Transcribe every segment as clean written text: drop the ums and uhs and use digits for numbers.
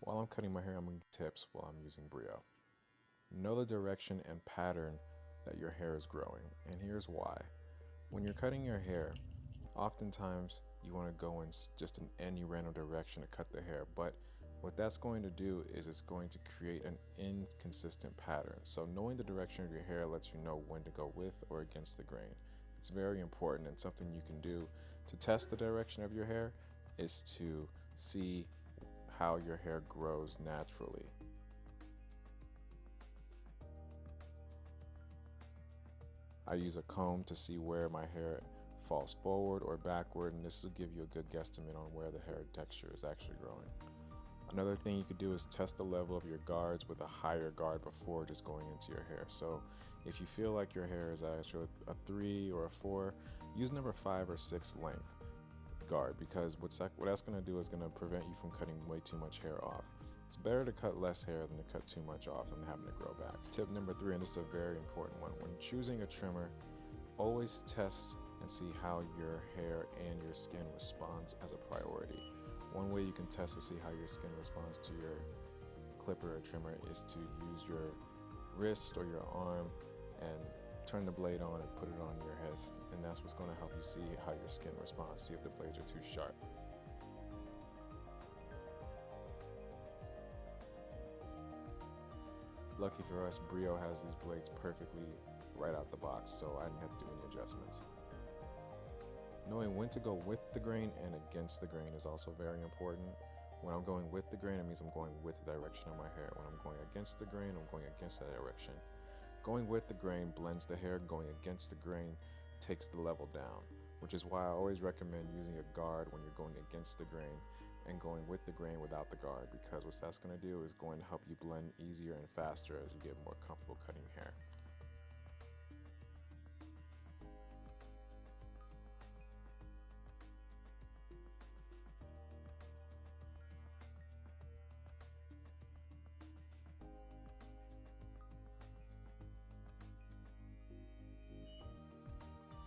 While I'm cutting my hair, I'm going to give tips while I'm using Brio. Know the direction and pattern that your hair is growing, and here's why. When you're cutting your hair, oftentimes you want to go in just in any random direction to cut the hair, but what that's going to do is it's going to create an inconsistent pattern. So knowing the direction of your hair lets you know when to go with or against the grain. It's very important, and something you can do to test the direction of your hair is to see how your hair grows naturally. I use a comb to see where my hair falls forward or backward, and this will give you a good guesstimate on where the hair texture is actually growing. Another thing you could do is test the level of your guards with a higher guard before just going into your hair. So if you feel like your hair is actually a 3 or a 4, use number 5 or 6 length guard, because what that's going to do is going to prevent you from cutting way too much hair off. It's better to cut less hair than to cut too much off and having to grow back. Tip number 3, and this is a very important one, when choosing a trimmer, always test and see how your hair and your skin responds as a priority. One way you can test to see how your skin responds to your clipper or trimmer is to use your wrist or your arm and turn the blade on and put it on your head, and that's what's going to help you see how your skin responds, see if the blades are too sharp. Lucky for us, Brio has these blades perfectly right out the box, so I didn't have to do any adjustments. Knowing when to go with the grain and against the grain is also very important. When I'm going with the grain, it means I'm going with the direction of my hair. When I'm going against the grain, I'm going against that direction. Going with the grain blends the hair, going against the grain takes the level down, which is why I always recommend using a guard when you're going against the grain and going with the grain without the guard, because what that's going to do is going to help you blend easier and faster as you get more comfortable cutting hair.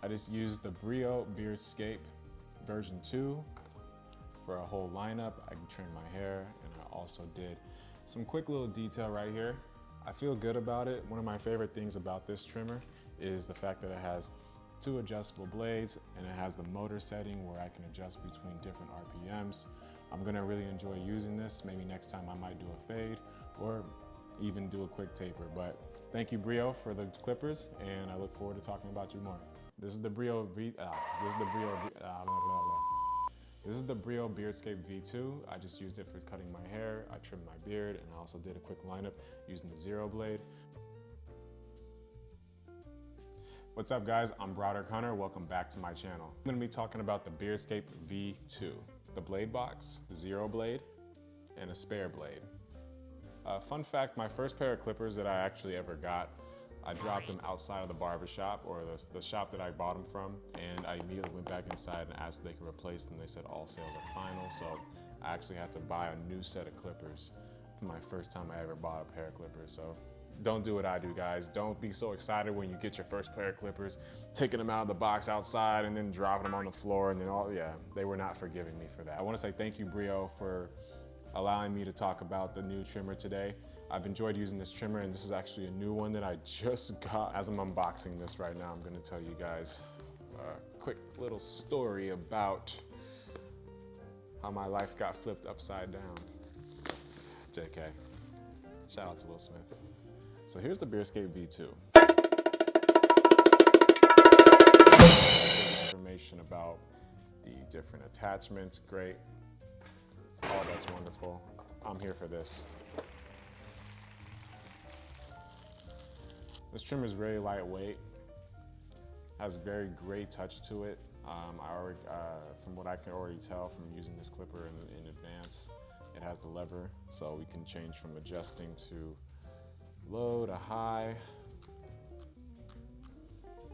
I just used the Brio BEARDSCAPE version 2 for a whole lineup. I can trim my hair, and I also did some quick little detail right here. I feel good about it. One of my favorite things about this trimmer is the fact that it has 2 adjustable blades, and it has the motor setting where I can adjust between different RPMs. I'm gonna really enjoy using this. Maybe next time I might do a fade or even do a quick taper. But thank you, Brio, for the clippers, and I look forward to talking about you more. This is the Brio BEARDSCAPE V2. I just used it for cutting my hair. I trimmed my beard, and I also did a quick lineup using the 0 blade. What's up, guys? I'm BRODH Hunter. Welcome back to my channel. I'm gonna be talking about the BEARDSCAPE V2, the blade box, the 0 blade, and a spare blade. Fun fact, my first pair of clippers that I actually ever got, I dropped them outside of the barbershop, or the shop that I bought them from, and I immediately went back inside and asked if they could replace them. They said all sales are final, so I actually had to buy a new set of clippers for my first time I ever bought a pair of clippers. So don't do what I do, guys. Don't be so excited when you get your first pair of clippers, taking them out of the box outside and then dropping them on the floor, and then they were not forgiving me for that. I want to say thank you, Brio, for allowing me to talk about the new trimmer today. I've enjoyed using this trimmer, and this is actually a new one that I just got. As I'm unboxing this right now, I'm gonna tell you guys a quick little story about how my life got flipped upside down. JK. Shout out to Will Smith. So here's the BEARDSCAPE V2. Information about the different attachments, great. Oh, that's wonderful. I'm here for this. This trimmer is very lightweight, has very great touch to it. From what I can already tell from using this clipper in advance, it has the lever, so we can change from adjusting to low to high.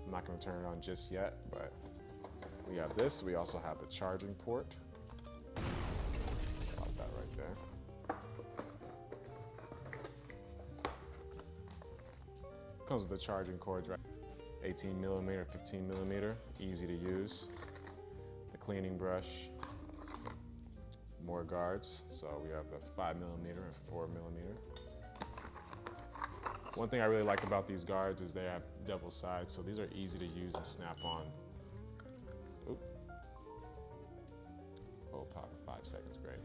I'm not gonna turn it on just yet, but we have this. We also have the charging port. Got that right there. Comes with the charging cords, right? 18 millimeter, 15 millimeter, easy to use. The cleaning brush, more guards. So we have the 5mm and 4mm. One thing I really like about these guards is they have double sides, so these are easy to use and snap on. Oop. Hold power for 5 seconds, great.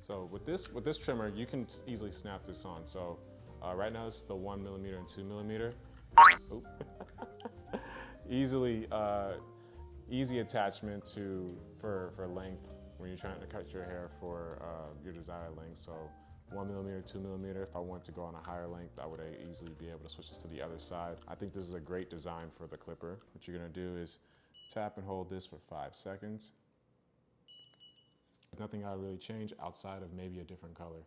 So with this trimmer, you can easily snap this on. So right now it's the 1mm and 2mm. Oop. Easy attachment for length when you're trying to cut your hair for your desired length. So 1mm, 2mm. If I want to go on a higher length, I would easily be able to switch this to the other side. I think this is a great design for the clipper. What you're gonna do is tap and hold this for 5 seconds. There's nothing I really change outside of maybe a different color.